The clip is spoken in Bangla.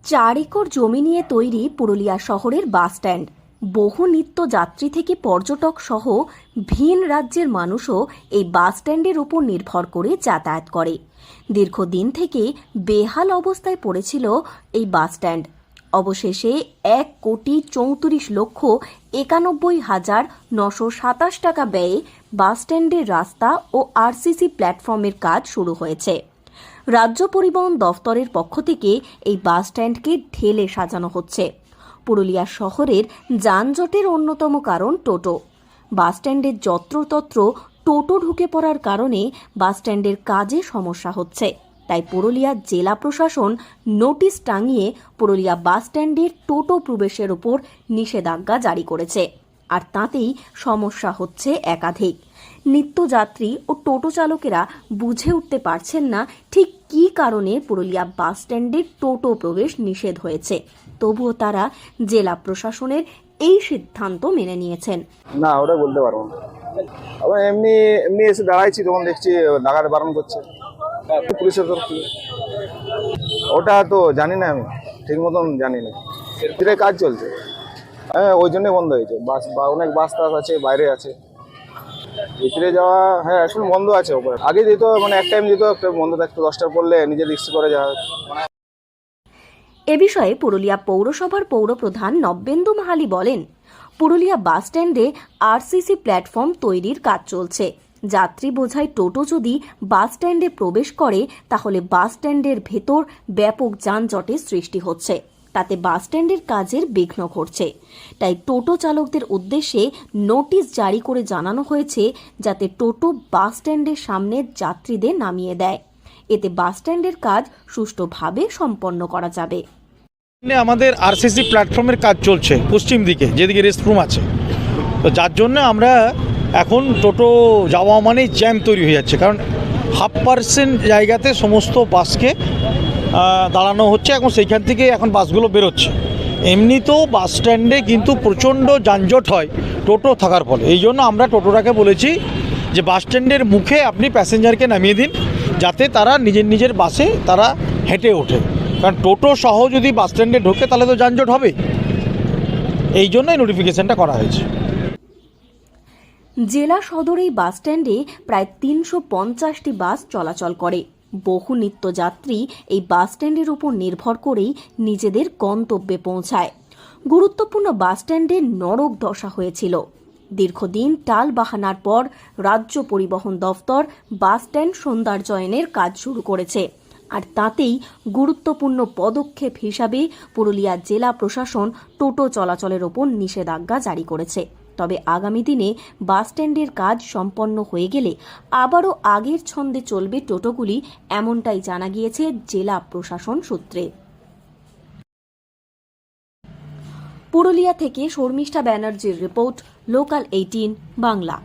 4 একর জমি নিয়ে তৈরি পুরুলিয়া শহরের বাস স্ট্যান্ড। বহু নিত্যযাত্রী থেকে পর্যটক সহ ভিন রাজ্যের মানুষও এই বাস স্ট্যান্ডের উপর নির্ভর করে যাতায়াত করে। দীর্ঘদিন থেকে বেহাল অবস্থায় পড়েছিল এই বাস স্ট্যান্ড। অবশেষে 1,34,91,927 টাকা ব্যয়ে বাস স্ট্যান্ডের রাস্তা ও আরসিসি প্ল্যাটফর্মের কাজ শুরু হয়েছে। রাজ্য পরিবহন দফতরের পক্ষ থেকে এই বাস স্ট্যান্ডকে ঢেলে সাজানো হচ্ছে। পুরুলিয়া শহরের যানজটের অন্যতম কারণ টোটো। বাস স্ট্যান্ডের যত্রতত্র টোটো ঢুকে পড়ার কারণে বাস স্ট্যান্ডের কাজে সমস্যা হচ্ছে। তাই পুরুলিয়া জেলা প্রশাসন নোটিশ টাঙিয়ে পুরুলিয়া বাস স্ট্যান্ডের টোটো প্রবেশের উপর নিষেধাজ্ঞা জারি করেছে। আর তাতেই সমস্যা হচ্ছে একাধিক। নিত্যযাত্রী ও টোটো চালকেরা বুঝে উঠতে পারছেন না ঠিক কী কারণে পুরুলিয়া বাস স্ট্যান্ডে টোটো প্রবেশ নিষেধ হয়েছে। তবুও তারা জেলা প্রশাসনের এই সিদ্ধান্ত মেনে নিয়েছেন। না, ওটা বলতে পারবো না। আবার এমনি এমনি এসে দাঁড়াইছি, তখন দেখছি লাগাতে বারণ করছে পুলিশের তরফ থেকে। ওটা তো জানি না, আমি ঠিক মতন জানি না। ভিতরে কাজ চলছে, হ্যাঁ, ওই জন্যই বন্ধ হয়েছে। বাস বা অনেক বাস টাস আছে, বাইরে আছে। ভিতরে যাওয়া হ্যাঁ এখন বন্ধ আছে। ওপরে আগে যেত, মানে এক টাইম যেত, একটা বন্ধ থাকতো, 10টার পড়লে নিজে রিক্সা করে যাওয়া। এ বিষয়ে পুরুলিয়া পৌরসভার পৌরপ্রধান নব্যেন্দু মাহালি বলেন, পুরুলিয়া বাস স্ট্যান্ডে আরসিসি প্ল্যাটফর্ম তৈরির কাজ চলছে। যাত্রী বোঝাই টোটো যদি বাস স্ট্যান্ডে প্রবেশ করে তাহলে বাস স্ট্যান্ডের ভেতর ব্যাপক যানজটের সৃষ্টি হচ্ছে, তাতে বাস স্ট্যান্ডের কাজের বিঘ্ন ঘটছে। তাই টোটো চালকদের উদ্দেশ্যে নোটিশ জারি করে জানানো হয়েছে যাতে টোটো বাস স্ট্যান্ডের সামনে যাত্রীদের নামিয়ে দেয়। এতে বাস স্ট্যান্ডের কাজ সুষ্ঠুভাবে সম্পন্ন করা যাবে। আমাদের আরসিসি প্ল্যাটফর্মের কাজ চলছে পশ্চিম দিকে, যেদিকে রেস্টরুম আছে। তো যার জন্য আমরা এখন টোটো যাওয়া মানেই জ্যাম তৈরি হয়ে যাচ্ছে, কারণ 1/2% জায়গাতে সমস্ত বাসকে দাঁড়ানো হচ্ছে। এখন সেইখান থেকে এখন বাসগুলো বেরোচ্ছে। এমনিতেও বাস স্ট্যান্ডে কিন্তু প্রচণ্ড যানজট হয় টোটো থাকার ফলে। এই জন্য আমরা টোটোটাকে বলেছি যে বাস স্ট্যান্ডের মুখে আপনি প্যাসেঞ্জারকে নামিয়ে দিন, যাতে তারা নিজের নিজের বাসে তারা হেঁটে ওঠে। কারণ টোটো সহ যদি বাস স্ট্যান্ডে ঢোকে তাহলে তো যানজট হবে। এই জন্যই নোটিফিকেশনটা করা হয়েছে। জেলা সদর এই বাস স্ট্যান্ডে প্রায় 350টি বাস চলাচল করে। বহু নিত্যযাত্রী এই বাস স্ট্যান্ডের উপর নির্ভর করেই নিজেদের গন্তব্যে পৌঁছায়। গুরুত্বপূর্ণ বাস স্ট্যান্ডে নরক দশা হয়েছিল। দীর্ঘদিন টাল বাহানার পর রাজ্য পরিবহন দফতর বাস স্ট্যান্ড সৌন্দর্যায়নের কাজ শুরু করেছে। আর তাতেই গুরুত্বপূর্ণ পদক্ষেপ হিসাবে পুরুলিয়া জেলা প্রশাসন টোটো চলাচলের ওপর নিষেধাজ্ঞা জারি করেছে। তবে আগামী দিনে বাস স্ট্যান্ডের কাজ সম্পন্ন হয়ে গেলে আবারও আগের ছন্দে চলবে টোটোগুলি, এমনটাই জানা গিয়েছে জেলা প্রশাসন সূত্রে। পুরুলিয়া থেকে শর্মিষ্ঠা ব্যানার্জির রিপোর্ট, লোকাল 18 বাংলা।